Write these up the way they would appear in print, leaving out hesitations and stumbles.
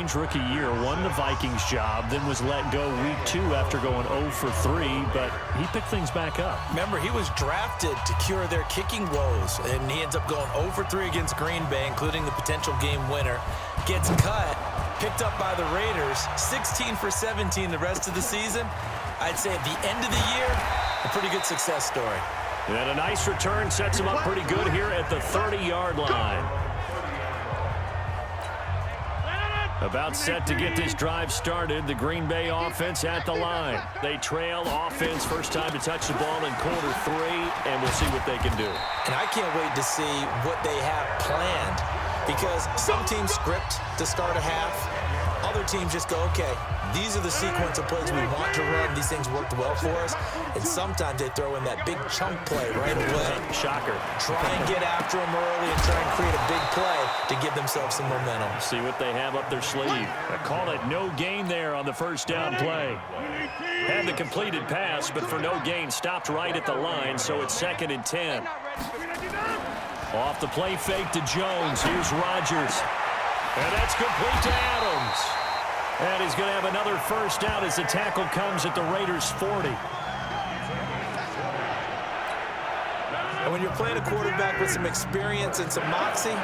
strange rookie year. Won the Vikings job, then was let go week 2 after going 0 for 3, but he picked things back up. Remember, he was drafted to cure their kicking woes, and he ends up going 0 for 3 against Green Bay, including the potential game winner. Gets cut, picked up by the Raiders, 16 for 17 the rest of the season. I'd say at the end of the year, a pretty good success story. And a nice return sets him up pretty good here at the 30-yard line. About set to get this drive started. The Green Bay offense at the line. They trail offense, first time to touch the ball in quarter 3, and we'll see what they can do. And I can't wait to see what they have planned, because some teams script to start a half. Other teams just go, okay, these are the sequence of plays we want to run. These things worked well for us. And sometimes they throw in that big chunk play right away. Shocker. Try and get after them early and try and create a big play to give themselves some momentum. See what they have up their sleeve. I call it no gain there on the first down play. Had the completed pass, but for no gain, stopped right at the line, so it's 2nd and 10. Off the play fake to Jones. Here's Rodgers. And that's complete to Adams. And he's going to have another first down as the tackle comes at the Raiders' 40. And when you're playing a quarterback with some experience and some moxie,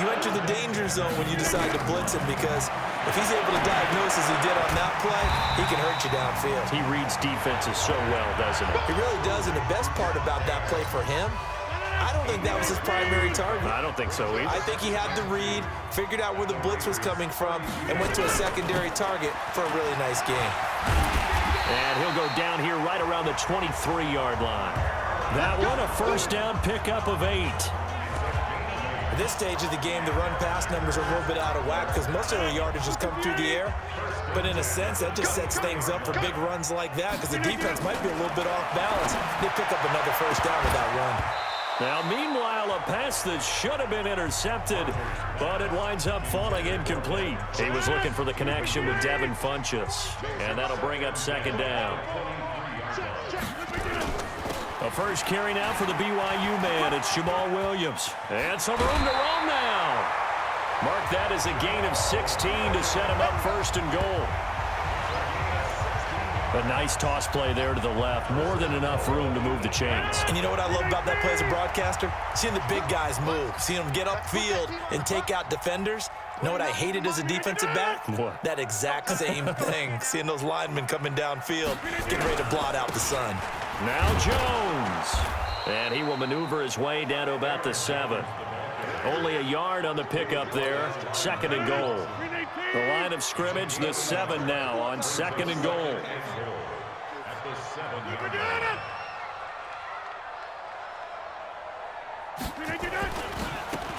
you enter the danger zone when you decide to blitz him, because if he's able to diagnose as he did on that play, he can hurt you downfield. He reads defenses so well, doesn't he? He really does, and the best part about that play for him, I don't think that was his primary target. I don't think so either. I think he had the read, figured out where the blitz was coming from, and went to a secondary target for a really nice game. And he'll go down here right around the 23-yard line. That one, a first down pickup of 8. At this stage of the game, the run-pass numbers are a little bit out of whack because most of the yardage has come through the air. But in a sense, that just sets things up for big runs like that, because the defense might be a little bit off balance. They pick up another first down with that run. Now, meanwhile, a pass that should have been intercepted, but it winds up falling incomplete. He was looking for the connection with Devin Funchess, and that'll bring up 2nd down. A first carry now for the BYU man. It's Jamal Williams. And some room to roam now. Mark that as a gain of 16 to set him up 1st and goal. A nice toss play there to the left. More than enough room to move the chains. And you know what I love about that play as a broadcaster? Seeing the big guys move. Seeing them get upfield and take out defenders. You know what I hated as a defensive back? What? That exact same thing. Seeing those linemen coming downfield, getting ready to blot out the sun. Now Jones. And he will maneuver his way down to about the 7. Only a yard on the pickup there. 2nd and goal. The line of scrimmage, the 7 now on 2nd and goal.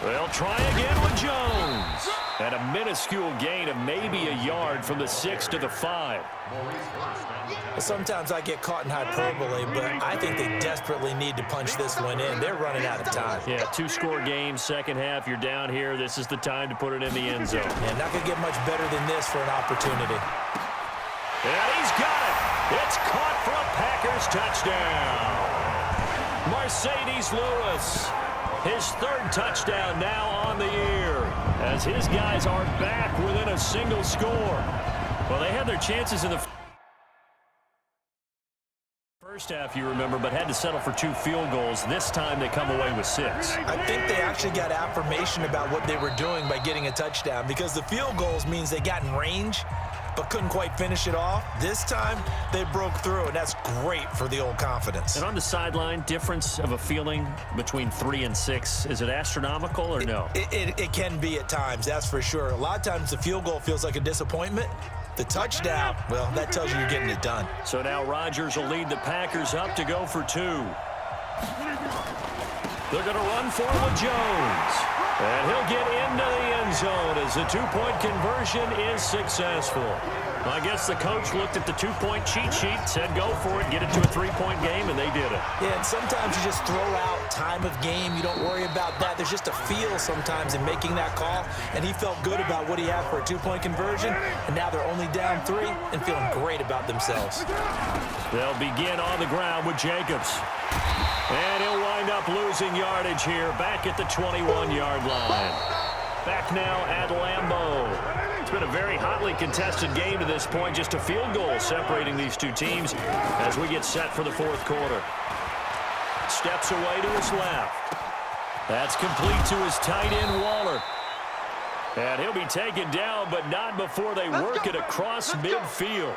They'll try again with Jones. And a minuscule gain of maybe a yard from the 6 to the 5. Sometimes I get caught in hyperbole, but I think they desperately need to punch this one in. They're running out of time. Yeah, 2-score game, second half. You're down here. This is the time to put it in the end zone. Yeah, not going to get much better than this for an opportunity. And he's got it. It's caught for a Packers touchdown. Mercedes Lewis, his 3rd touchdown now on the year, as his guys are back within a single score. Well, they had their chances in the first half, you remember, but had to settle for 2 field goals. This time they come away with 6. I think they actually got affirmation about what they were doing by getting a touchdown, because the field goals means they got in range but couldn't quite finish it off. This time they broke through, and that's great for the old confidence. And on the sideline, difference of a feeling between 3 and 6, is it astronomical or no? It can be at times, that's for sure. A lot of times the field goal feels like a disappointment. The touchdown, well, that tells you you're getting it done. So now Rodgers will lead the Packers up to go for 2. They're going to run for it with Jones. And he'll get into the end zone as the 2-point conversion is successful. I guess the coach looked at the 2-point cheat sheet, said go for it, get it to a 3-point game, and they did it. Yeah, and sometimes you just throw out time of game. You don't worry about that. There's just a feel sometimes in making that call, and he felt good about what he had for a 2-point conversion, and now they're only down 3 and feeling great about themselves. They'll begin on the ground with Jacobs. And he'll wind up losing yardage here back at the 21-yard line. Back now at Lambeau. It's been a very hotly contested game to this point. Just a field goal separating these two teams as we get set for the fourth quarter. Steps away to his left. That's complete to his tight end, Waller. And he'll be taken down, but not before they work it across midfield.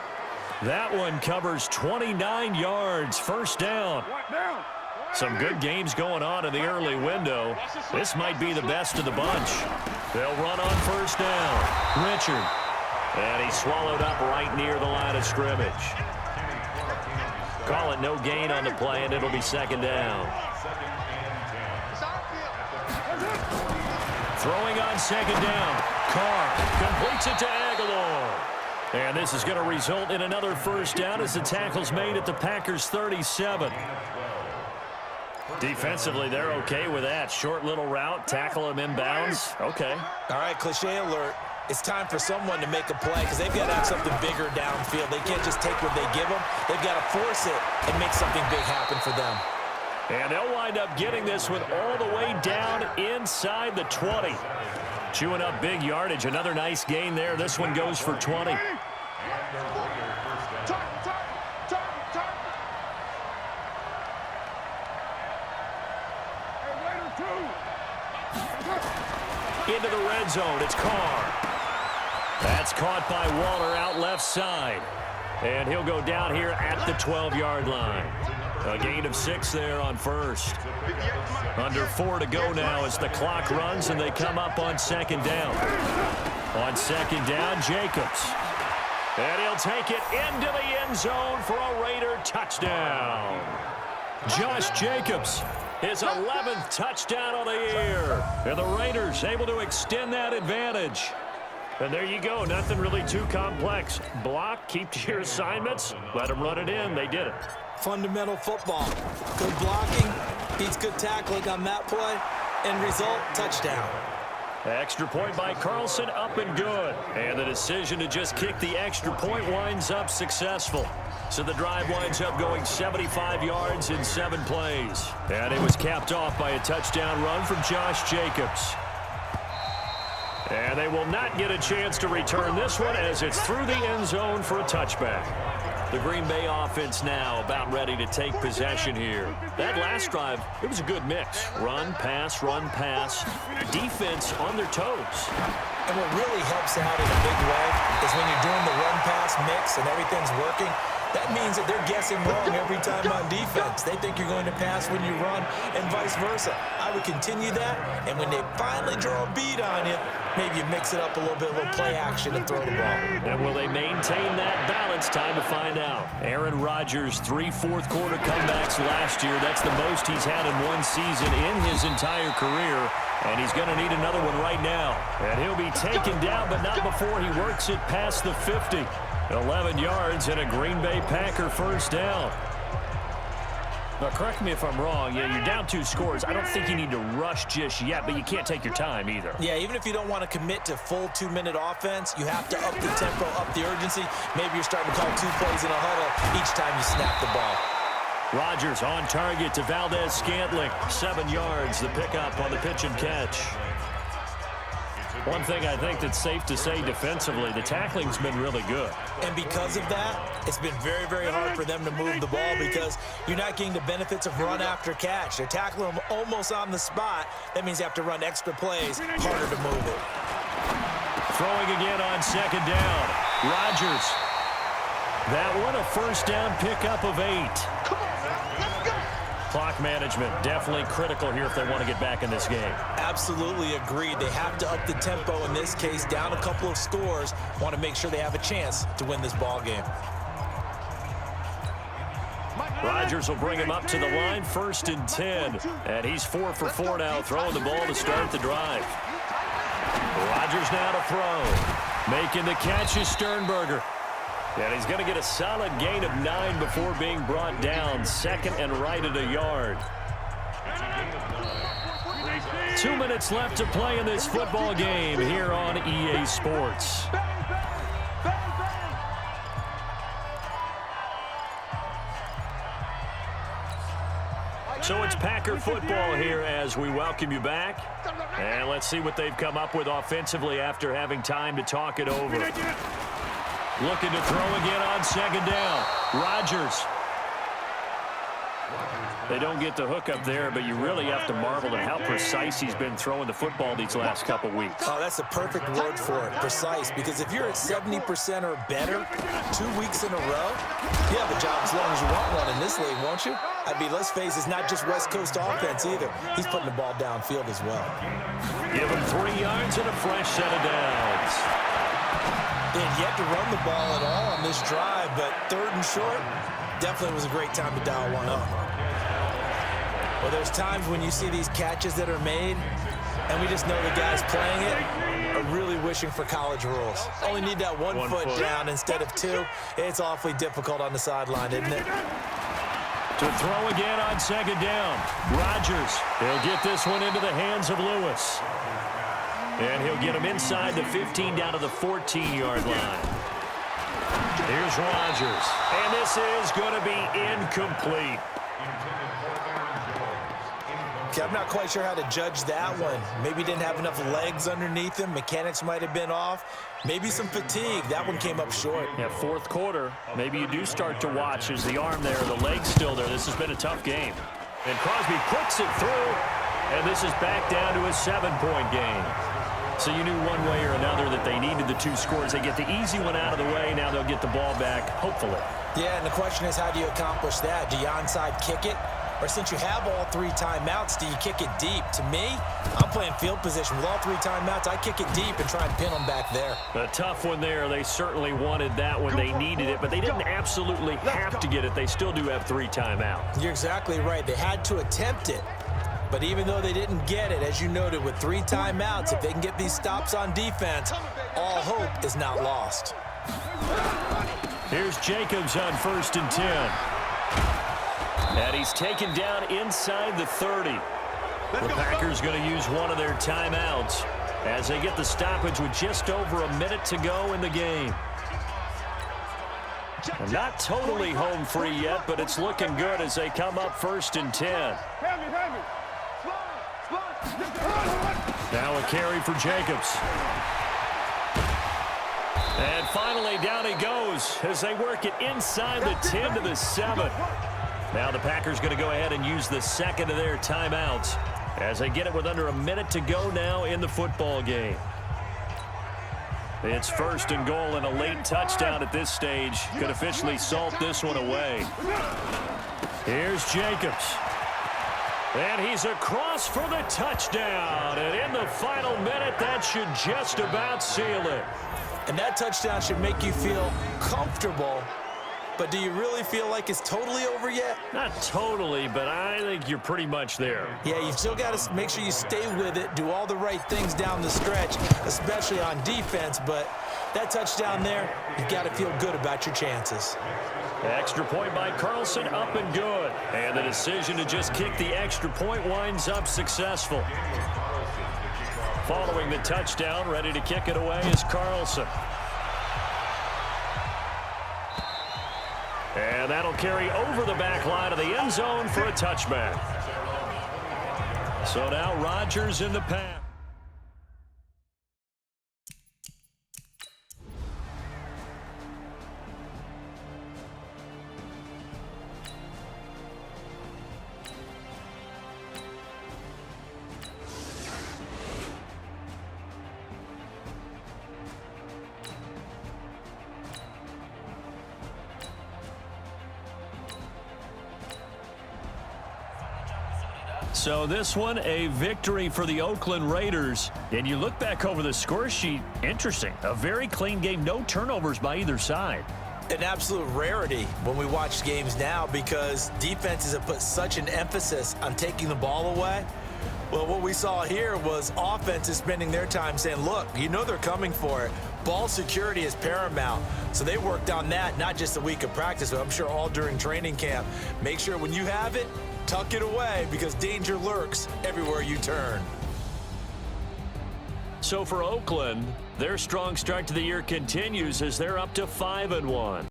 That one covers 29 yards, first down. Some good games going on in the early window. This might be the best of the bunch. They'll run on first down. Richard. And he's swallowed up right near the line of scrimmage. Call it no gain on the play, and it'll be second down. Throwing on second down. Carr completes it to Aguilar. And this is going to result in another first down as the tackle's made at the Packers' 37. Defensively, they're okay with that. Short little route, tackle him inbounds. Okay. All right, cliche alert. It's time for someone to make a play because they've got to have something bigger downfield. They can't just take what they give them. They've got to force it and make something big happen for them. And they'll wind up getting this one all the way down inside the 20. Chewing up big yardage. Another nice gain there. This one goes for 20. Into the red zone. It's Carr. That's caught by Waller out left side. And he'll go down here at the 12-yard line. A gain of 6 there on first. Under 4 to go now as the clock runs and they come up on second down. On second down, Jacobs. And he'll take it into the end zone for a Raider touchdown. Josh Jacobs, his 11th touchdown of the year. And the Raiders able to extend that advantage. And there you go. Nothing really too complex. Block, keep to your assignments, let them run it in. They did it. Fundamental football. Good blocking beats good tackling on that play. End result, touchdown. Extra point by Carlson, up and good. And the decision to just kick the extra point winds up successful. So the drive winds up going 75 yards in 7 plays. And it was capped off by a touchdown run from Josh Jacobs. And they will not get a chance to return this one as it's through the end zone for a touchback. The Green Bay offense now about ready to take possession here. That last drive, it was a good mix. Run, pass, defense on their toes. And what really helps out in a big way is when you're doing the run-pass mix and everything's working, that means that they're guessing wrong every time on defense. They think you're going to pass when you run and vice versa. I would continue that, and when they finally draw a beat on you, maybe you mix it up a little bit, a little play action and throw the ball. And will they maintain that balance? Time to find out. Aaron Rodgers, 3 fourth-quarter comebacks last year. That's the most he's had in one season in his entire career. And he's going to need another one right now. And he'll be taken down, but not before he works it past the 50. 11 yards and a Green Bay Packer first down. Now, correct me if I'm wrong. Yeah, you're down 2 scores. I don't think you need to rush just yet, but you can't take your time either. Yeah, even if you don't want to commit to full 2-minute offense, you have to up the tempo, up the urgency. Maybe you're starting to call 2 plays in a huddle each time you snap the ball. Rodgers on target to Valdez-Scantling. 7 yards, the pickup on the pitch and catch. One thing I think that's safe to say defensively, the tackling's been really good. And because of that, it's been very, very hard for them to move the ball because you're not getting the benefits of run after catch. They're tackling them almost on the spot. That means you have to run extra plays, harder to move it. Throwing again on second down. Rodgers. That one a first down pickup of 8. Clock management definitely critical here if they want to get back in this game. Absolutely agreed. They have to up the tempo in this case, down a couple of scores. Want to make sure they have a chance to win this ball game. Rodgers will bring him up to the line, 1st and 10. And he's 4 for 4 now, throwing the ball to start the drive. Rodgers now to throw. Making the catch is Sternberger. And he's going to get a solid gain of 9 before being brought down. 2nd and right at a yard. 2 minutes left to play in this football game here on EA Sports. So it's Packer football here as we welcome you back. And let's see what they've come up with offensively after having time to talk it over. Looking to throw again on second down. Rodgers. They don't get the hook up there, but you really have to marvel at how precise he's been throwing the football these last couple weeks. Oh, that's the perfect word for it, precise, because if you're at 70% or better 2 weeks in a row, you have a job as long as you want one in this league, won't you? I mean, let's face it, it's not just West Coast offense either. He's putting the ball downfield as well. Give him 3 yards and a fresh set of downs. They had yet to run the ball at all on this drive, but 3rd and short definitely was a great time to dial one up. Well, there's times when you see these catches that are made, and we just know the guys playing it are really wishing for college rules. Only need that one foot down instead of 2. It's awfully difficult on the sideline, isn't it? To throw again on second down. Rodgers. He'll get this one into the hands of Lewis. And he'll get him inside the 15 down to the 14-yard line. Here's Rodgers. And this is going to be incomplete. I'm not quite sure how to judge that one. Maybe didn't have enough legs underneath him. Mechanics might have been off. Maybe some fatigue. That one came up short. Yeah, 4th quarter. Maybe you do start to watch as the arm there, the leg's still there. This has been a tough game. And Crosby puts it through. And this is back down to a 7-point game. So you knew one way or another that they needed the 2 scores. They get the easy one out of the way. Now they'll get the ball back, hopefully. Yeah, and the question is, how do you accomplish that? Do you onside kick it? Or since you have all 3 timeouts, do you kick it deep? To me, I'm playing field position. With all 3 timeouts, I kick it deep and try and pin them back there. A tough one there. They certainly wanted that when they needed it, but they didn't absolutely have to get it. They still do have 3 timeouts. You're exactly right. They had to attempt it. But even though they didn't get it, as you noted, with 3 timeouts, if they can get these stops on defense, all hope is not lost. Here's Jacobs on 1st and 10. And he's taken down inside the 30. The Packers going to use one of their timeouts as they get the stoppage with just over a minute to go in the game. And not totally home free yet, but it's looking good as they come up 1st and 10. Now a carry for Jacobs. And finally down he goes as they work it inside the 10 to the 7. Now the Packers going to go ahead and use the 2nd of their timeouts as they get it with under a minute to go now in the football game. It's 1st and goal, and a late touchdown at this stage could officially salt this one away. Here's Jacobs. And he's across for the touchdown. And in the final minute, that should just about seal it. And that touchdown should make you feel comfortable. But do you really feel like it's totally over yet? Not totally, but I think you're pretty much there. Yeah, you've still got to make sure you stay with it, do all the right things down the stretch, especially on defense. But that touchdown there, you've got to feel good about your chances. Extra point by Carlson, up and good. And the decision to just kick the extra point winds up successful. Following the touchdown, ready to kick it away is Carlson. And that'll carry over the back line of the end zone for a touchback. So now Rodgers in the pass. So this one, a victory for the Oakland Raiders. And you look back over the score sheet, interesting. A very clean game, no turnovers by either side. An absolute rarity when we watch games now because defenses have put such an emphasis on taking the ball away. Well, what we saw here was offenses spending their time saying, look, you know they're coming for it. Ball security is paramount. So they worked on that, not just a week of practice, but I'm sure all during training camp. Make sure when you have it, tuck it away because danger lurks everywhere you turn. So for Oakland, their strong start to the year continues as they're up to 5-1.